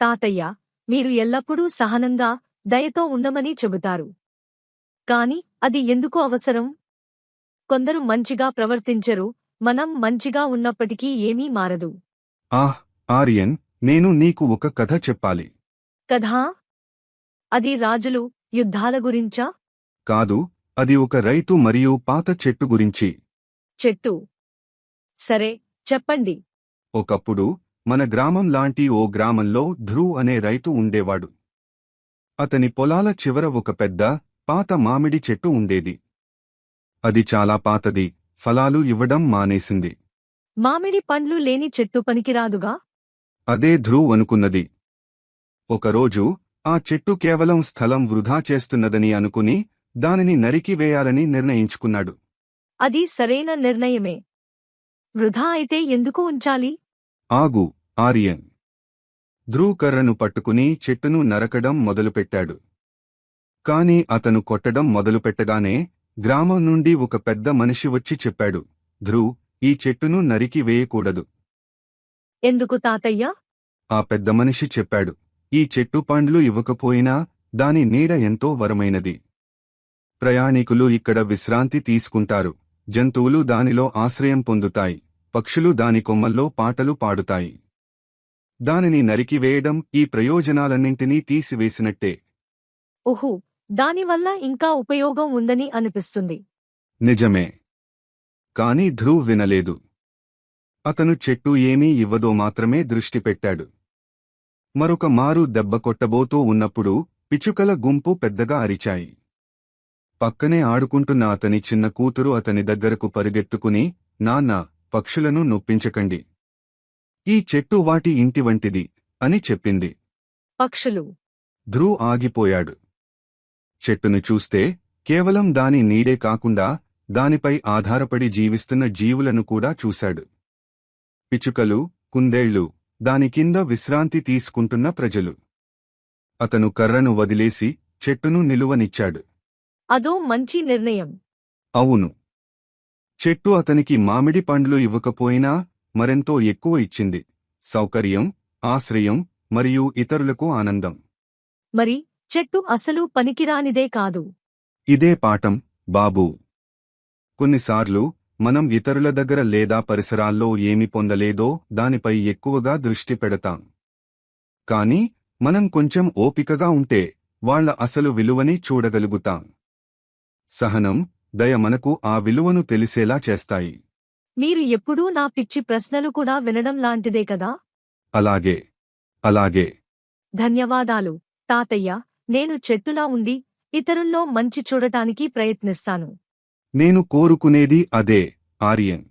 తాతయ్య, మీరు ఎల్లప్పుడూ సహనంగా, దయతో ఉండమని చెబుతారు. కాని అది ఎందుకు అవసరం? కొందరు మంచిగా ప్రవర్తించరు, మనం మంచిగా ఉన్నప్పటికీ ఏమీ మారదు. ఆహ్, ఆర్యన్, నేను నీకు ఒక కథ చెప్పాలి. కథా? అది రాజులు, యుద్ధాల గురించా? కాదు, అది ఒక రైతు మరియు పాత చెట్టు గురించి. చెట్టు. సరే, చెప్పండి. ఒకప్పుడు మన గ్రామం లాంటి ఓ గ్రామంలో ధ్రువ్ అనే రైతు ఉండేవాడు. అతని పొలాల చివర ఒక పెద్ద, పాత మామిడి చెట్టు ఉండేది. అది చాలా పాతది, ఫలాలు ఇవ్వడం మానేసింది. మామిడి పండ్లు లేని చెట్టు పనికిరాదుగా? అదే ధ్రువ్ అనుకున్నది. ఒకరోజు ఆ చెట్టు కేవలం స్థలం వృధా చేస్తున్నదని అనుకుని దానిని నరికివేయాలని నిర్ణయించుకున్నాడు. అది సరైన నిర్ణయమే. వృధా అయితే ఎందుకు ఉంచాలి? ఆగు, ఆర్యన్. ధ్రువ్ కర్రను పట్టుకుని చెట్టును నరకడం మొదలుపెట్టాడు. కాని అతను కొట్టడం మొదలుపెట్టగానే గ్రామం నుండి ఒక పెద్ద మనిషి వచ్చి చెప్పాడు, ధ్రువ్, ఈ చెట్టును నరికి వేయకూడదు. ఎందుకు తాతయ్య? ఆ పెద్ద మనిషి చెప్పాడు, ఈ చెట్టు పండ్లు ఇవ్వకపోయినా దాని నీడ ఎంతో వరమైనది. ప్రయాణికులు ఇక్కడ విశ్రాంతి తీసుకుంటారు, జంతువులు దానిలో ఆశ్రయం పొందుతాయి, పక్షులు దాని కొమ్మల్లో పాటలు పాడుతాయి. దానిని నరికివేయడం ఈ ప్రయోజనాలన్నింటినీ తీసివేసినట్టే. ఓహో, దానివల్ల ఇంకా ఉపయోగం ఉందని అనిపిస్తుంది. నిజమే. కాని ధ్రువ్ వినలేదు. అతను చెట్టు ఏమీ ఇవ్వదో మాత్రమే దృష్టి పెట్టాడు. మరొక మారు దెబ్బ కొట్టబోతూ ఉన్నప్పుడు పిచ్చుకల గుంపు పెద్దగా అరిచాయి. పక్కనే ఆడుకుంటున్న అతని చిన్న కూతురు అతని దగ్గరకు పరుగెత్తుకుని, నాన్నా, పక్షులను నొప్పించకండి. ఈ చెట్టు వాటి ఇంటి వంటిది అని చెప్పింది. పక్షులు? ధ్రువ్ ఆగిపోయాడు. చెట్టును చూస్తే కేవలం దాని నీడే కాకుండా దానిపై ఆధారపడి జీవిస్తున్న జీవులను కూడా చూశాడు. పిచ్చుకలు, కుందేళ్లు, దాని కింద విశ్రాంతి తీసుకుంటున్న ప్రజలు. అతను కర్రను వదిలేసి చెట్టును నిలువనిచ్చాడు. అదో మంచి నిర్ణయం. అవును. చెట్టు అతనికి మామిడి పండ్లు ఇవ్వకపోయినా మరెంతో ఎక్కువ ఇచ్చింది: సౌకర్యం, ఆశ్రయం మరియు ఇతరులకు ఆనందం. మరి చెట్టు అసలు పనికిరానిదే కాదు. ఇదే పాఠం, బాబూ. కొన్నిసార్లు మనం ఇతరుల దగ్గర లేదా పరిసరాల్లో ఏమి పొందలేదో దానిపై ఎక్కువగా దృష్టి పెడతాం. కాని మనం కొంచెం ఓపికగా ఉంటే వాళ్ళ అసలు విలువని చూడగలుగుతాం. సహనం, దయ మనకు ఆ విలువను తెలిసేలా చేస్తాయి. మీరు ఎప్పుడూ నా పిచ్చి ప్రశ్నలు కూడా వినడం లాంటిదే కదా? అలాగే. అలాగే. ధన్యవాదాలు, తాతయ్య. నేను చెట్టులా ఉండి ఇతరుల్లో మంచి చూడటానికి ప్రయత్నిస్తాను. నేను కోరుకునేది అదే, ఆర్యన్.